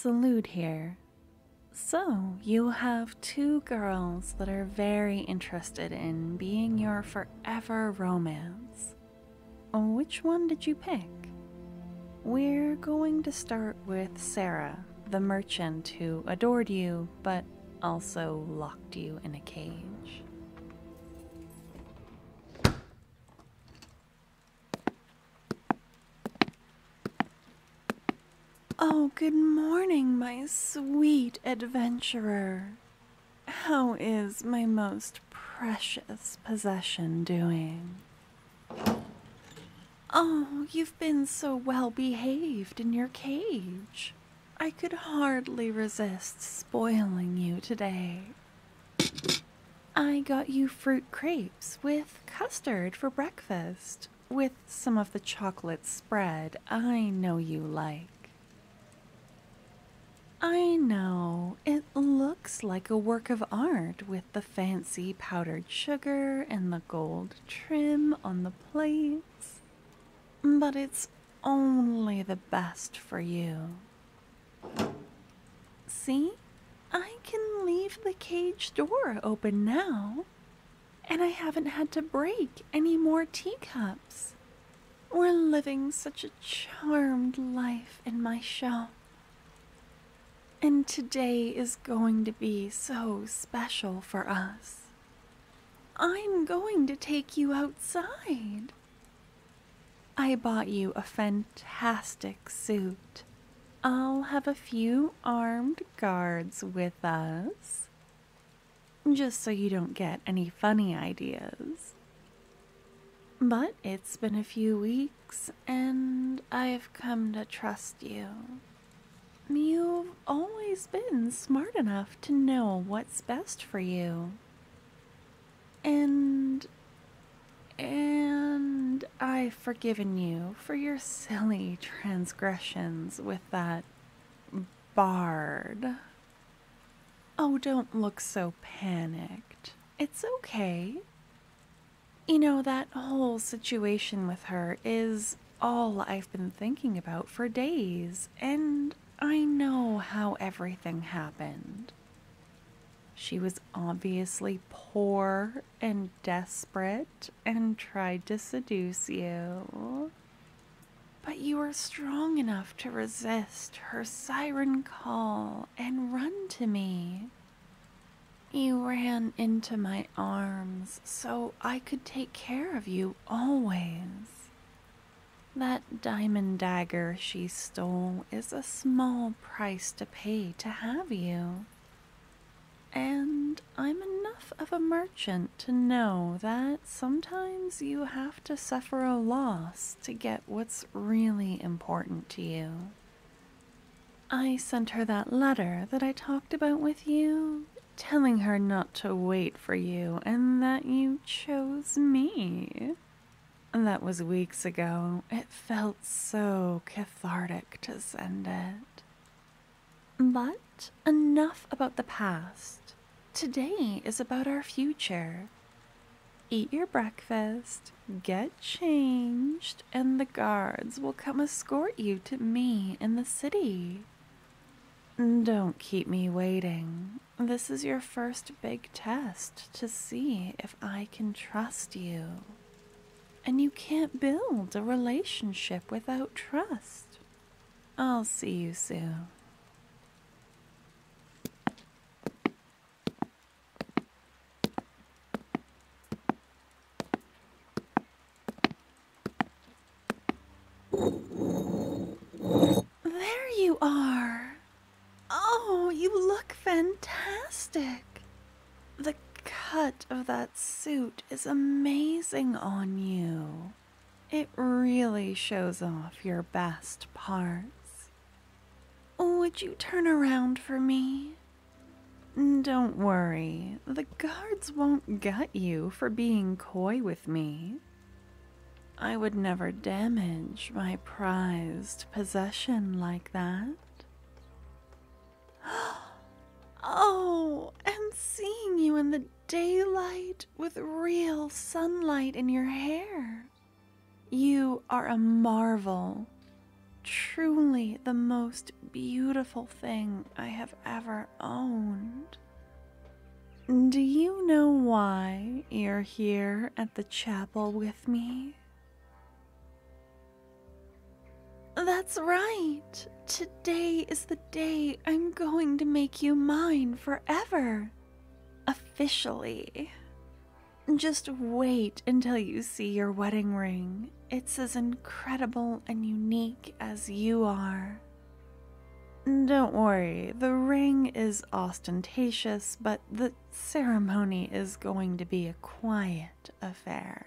salute here. So, you have two girls that are very interested in being your forever romance. Which one did you pick? We're going to start with Sarah, the merchant who adored you but also locked you in a cage. Oh, good morning, my sweet adventurer. How is my most precious possession doing? Oh, you've been so well behaved in your cage. I could hardly resist spoiling you today. I got you fruit crepes with custard for breakfast, with some of the chocolate spread I know you like. I know, it looks like a work of art with the fancy powdered sugar and the gold trim on the plates, but it's only the best for you. See? I can leave the cage door open now, and I haven't had to break any more teacups. We're living such a charmed life in my shop. And today is going to be so special for us. I'm going to take you outside. I bought you a fantastic suit. I'll have a few armed guards with us, just so you don't get any funny ideas. But it's been a few weeks, and I've come to trust you. You've always been smart enough to know what's best for you. And I've forgiven you for your silly transgressions with that bard. Oh, don't look so panicked. It's okay. You know, that whole situation with her is all I've been thinking about for days, and I know how everything happened. She was obviously poor and desperate and tried to seduce you. But you were strong enough to resist her siren call and run to me. You ran into my arms so I could take care of you always. That diamond dagger she stole is a small price to pay to have you. And I'm enough of a merchant to know that sometimes you have to suffer a loss to get what's really important to you. I sent her that letter that I talked about with you, telling her not to wait for you and that you chose me. That was weeks ago. It felt so cathartic to send it. But enough about the past. Today is about our future. Eat your breakfast, get changed, and the guards will come escort you to me in the city. Don't keep me waiting. This is your first big test to see if I can trust you. And you can't build a relationship without trust. I'll see you soon. There you are. Oh, you look fantastic. The cut of that suit is amazing on you. It really shows off your best parts. Would you turn around for me? Don't worry, the guards won't gut you for being coy with me. I would never damage my prized possession like that. Oh, and seeing you in the daylight with real sunlight in your hair. You are a marvel. truly the most beautiful thing I have ever owned. Do you know why you're here at the chapel with me? That's right. Today is the day I'm going to make you mine forever. Officially. Just wait until you see your wedding ring. It's as incredible and unique as you are. Don't worry, the ring is ostentatious, but the ceremony is going to be a quiet affair.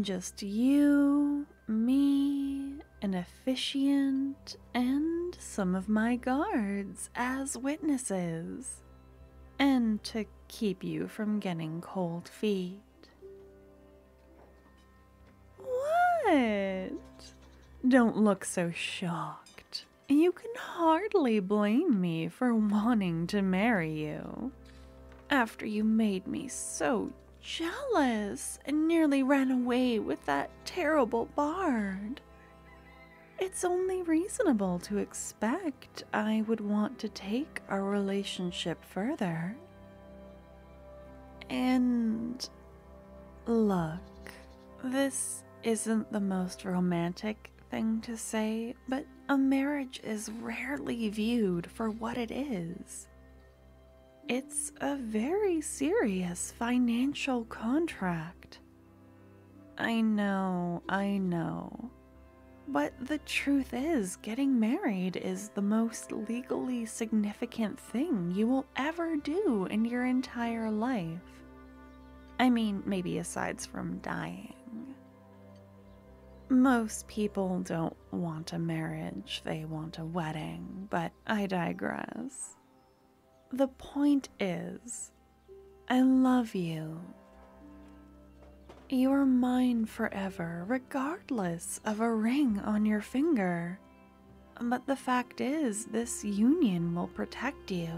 Just you, me, an officiant, and some of my guards as witnesses. And to keep you from getting cold feet. What? Don't look so shocked. You can hardly blame me for wanting to marry you. After you made me so jealous and nearly ran away with that terrible bard. It's only reasonable to expect I would want to take our relationship further. And look, this isn't the most romantic thing to say, but a marriage is rarely viewed for what it is. It's a very serious financial contract. I know. But the truth is, getting married is the most legally significant thing you will ever do in your entire life. I mean, maybe aside from dying. Most people don't want a marriage, they want a wedding, but I digress. The point is, I love you. You are mine forever, regardless of a ring on your finger. But the fact is, this union will protect you.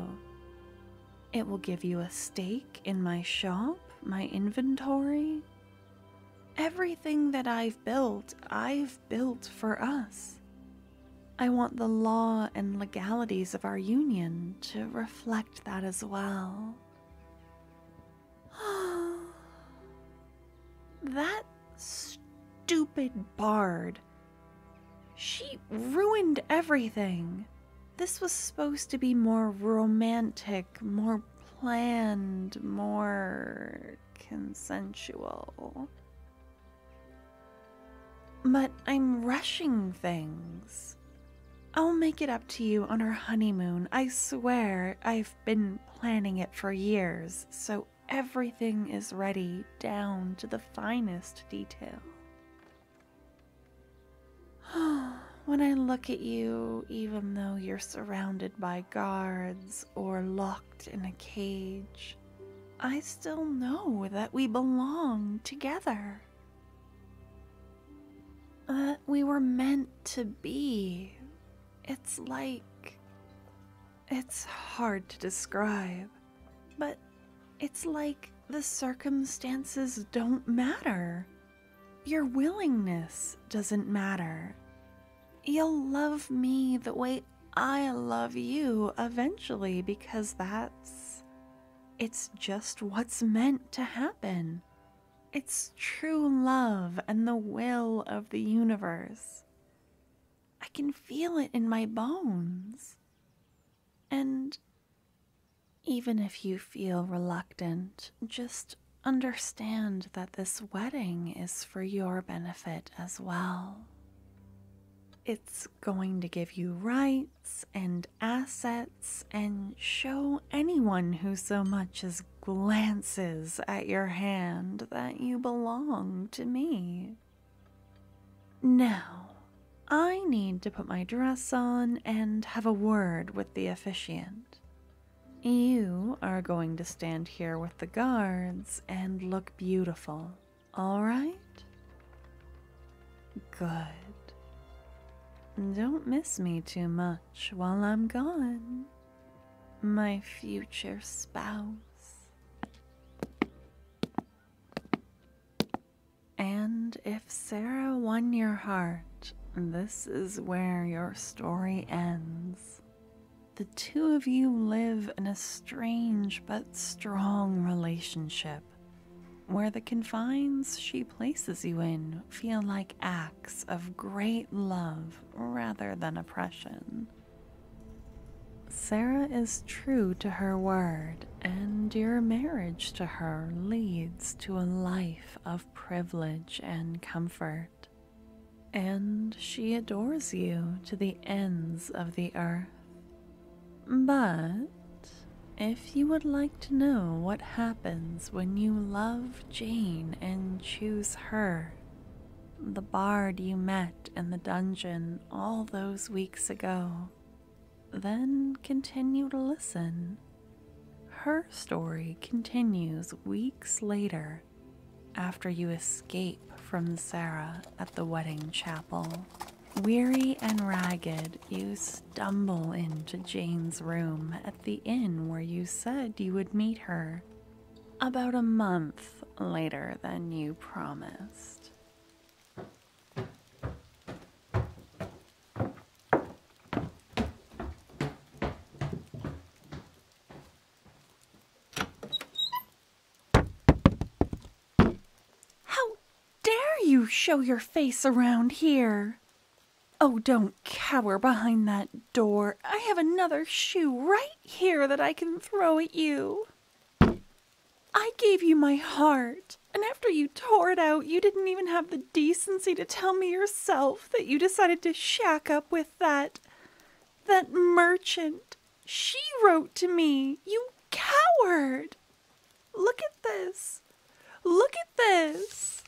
It will give you a stake in my shop, my inventory. Everything that I've built for us. I want the law and legalities of our union to reflect that as well. That stupid bard. She ruined everything. This was supposed to be more romantic, more planned, more consensual. But I'm rushing things. I'll make it up to you on our honeymoon. I swear I've been planning it for years, so everything is ready down to the finest detail. When I look at you, even though you're surrounded by guards or locked in a cage, I still know that we belong together. That we were meant to be. It's hard to describe, but it's like the circumstances don't matter. Your willingness doesn't matter. You'll love me the way I love you eventually because it's just what's meant to happen. It's true love and the will of the universe. I can feel it in my bones. And even if you feel reluctant, just understand that this wedding is for your benefit as well. It's going to give you rights and assets and show anyone who so much as glances at your hand that you belong to me. Now, I need to put my dress on and have a word with the officiant. You are going to stand here with the guards and look beautiful, all right? Good. Don't miss me too much while I'm gone, my future spouse. And if Sarah won your heart, This is where your story ends. The two of you live in a strange but strong relationship, where the confines she places you in feel like acts of great love rather than oppression. Sarah is true to her word, and your marriage to her leads to a life of privilege and comfort. And she adores you to the ends of the earth. But if you would like to know what happens when you love Jane and choose her, the bard you met in the dungeon all those weeks ago, then continue to listen. Her story continues weeks later, after you escape from Sarah at the wedding chapel. Weary and ragged, you stumble into Jane's room at the inn where you said you would meet her, about a month later than you promised. How dare you show your face around here? Oh, don't cower behind that door. I have another shoe right here that I can throw at you. I gave you my heart, and after you tore it out, you didn't even have the decency to tell me yourself that you decided to shack up with that merchant. She wrote to me, you coward. Look at this. Look at this.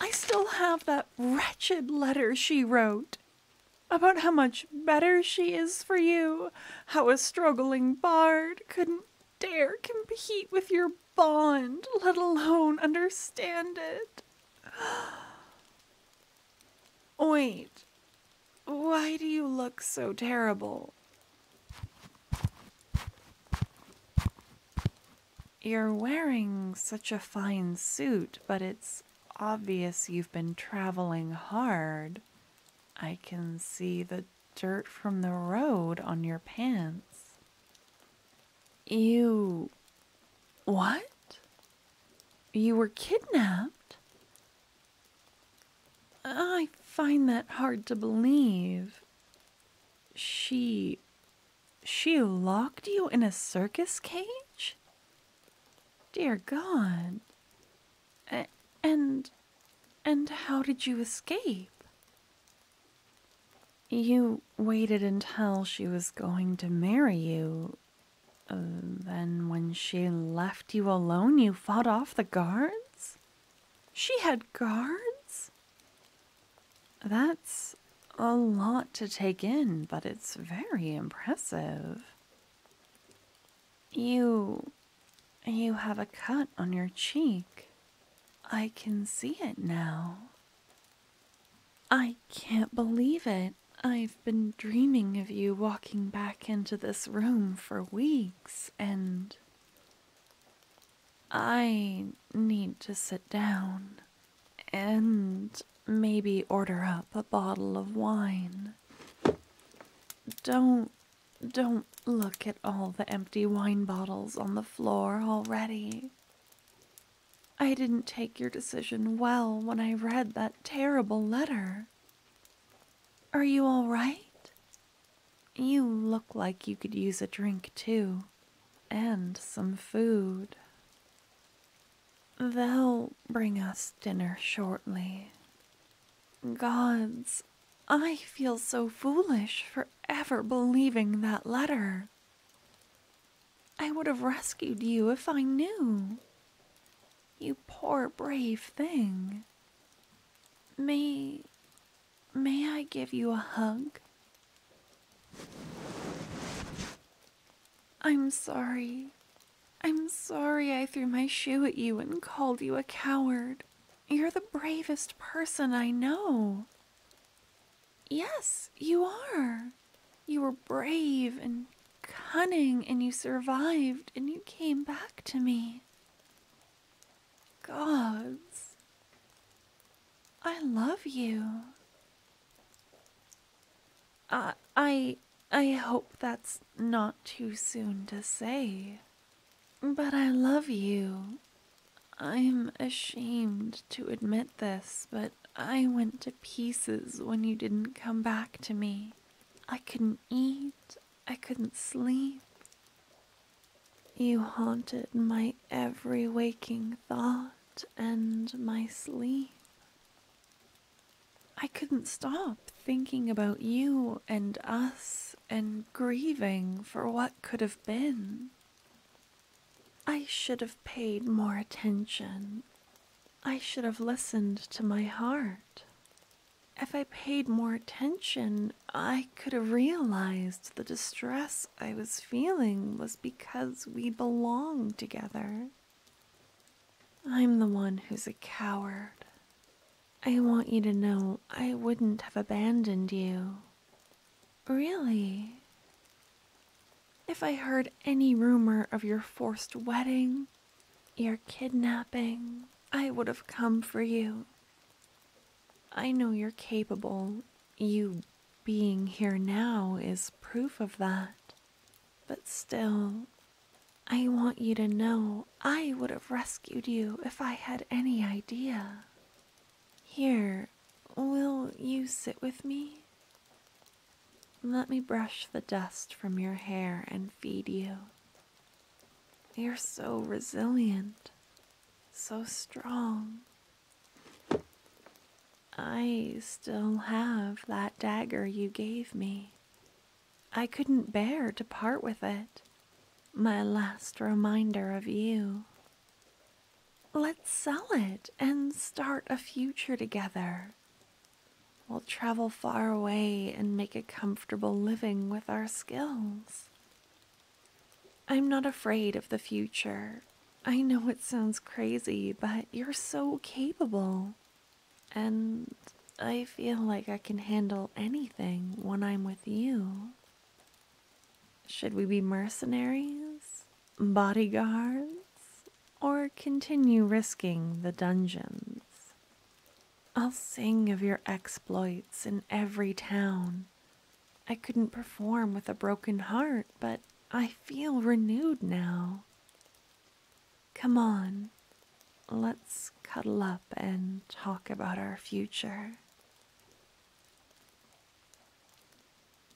I still have that wretched letter she wrote about how much better she is for you, how a struggling bard couldn't dare compete with your bond, let alone understand it. Wait, why do you look so terrible? You're wearing such a fine suit, but it's obvious you've been traveling hard. I can see the dirt from the road on your pants. You... what? You were kidnapped? I find that hard to believe. She locked you in a circus cage? Dear God. And how did you escape? You waited until she was going to marry you. Then when she left you alone, you fought off the guards? She had guards? That's a lot to take in, but it's very impressive. You have a cut on your cheek. I can see it now. I can't believe it. I've been dreaming of you walking back into this room for weeks, and I need to sit down and maybe order up a bottle of wine. Don't look at all the empty wine bottles on the floor already. I didn't take your decision well when I read that terrible letter. Are you all right? You look like you could use a drink too, and some food. They'll bring us dinner shortly. Gods, I feel so foolish for ever believing that letter. I would have rescued you if I knew. You poor brave thing. May I give you a hug? I'm sorry. I'm sorry I threw my shoe at you and called you a coward. You're the bravest person I know. Yes, you are. You were brave and cunning, and you survived, and you came back to me. Gods, I love you. I hope that's not too soon to say. But I love you. I'm ashamed to admit this, but I went to pieces when you didn't come back to me. I couldn't eat, I couldn't sleep. You haunted my every waking thought and my sleep. I couldn't stop thinking about you and us and grieving for what could have been. I should have paid more attention. I should have listened to my heart. If I paid more attention, I could have realized the distress I was feeling was because we belonged together. I'm the one who's a coward. I want you to know I wouldn't have abandoned you. Really. If I heard any rumor of your forced wedding, your kidnapping, I would have come for you. I know you're capable. You being here now is proof of that. But still, I want you to know I would have rescued you if I had any idea. Here, will you sit with me? Let me brush the dust from your hair and feed you. You're so resilient, so strong. I still have that dagger you gave me. I couldn't bear to part with it. My last reminder of you. Let's sell it and start a future together. We'll travel far away and make a comfortable living with our skills. I'm not afraid of the future. I know it sounds crazy, but you're so capable. And I feel like I can handle anything when I'm with you. Should we be mercenaries, bodyguards, or continue risking the dungeons? I'll sing of your exploits in every town. I couldn't perform with a broken heart, but I feel renewed now. Come on, let's cuddle up and talk about our future.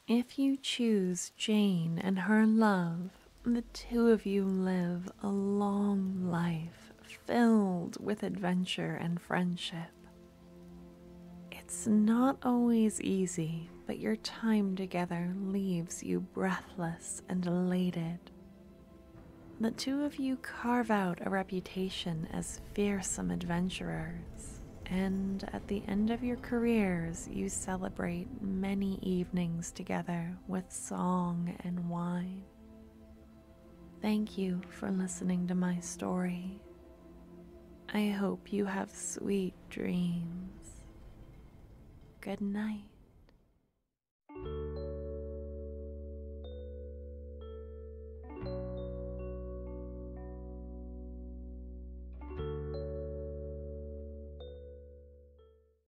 If you choose Jane and her love, the two of you live a long life filled with adventure and friendship. It's not always easy, but your time together leaves you breathless and elated. The two of you carve out a reputation as fearsome adventurers, and at the end of your careers, you celebrate many evenings together with song and wine. Thank you for listening to my story. I hope you have sweet dreams. Good night.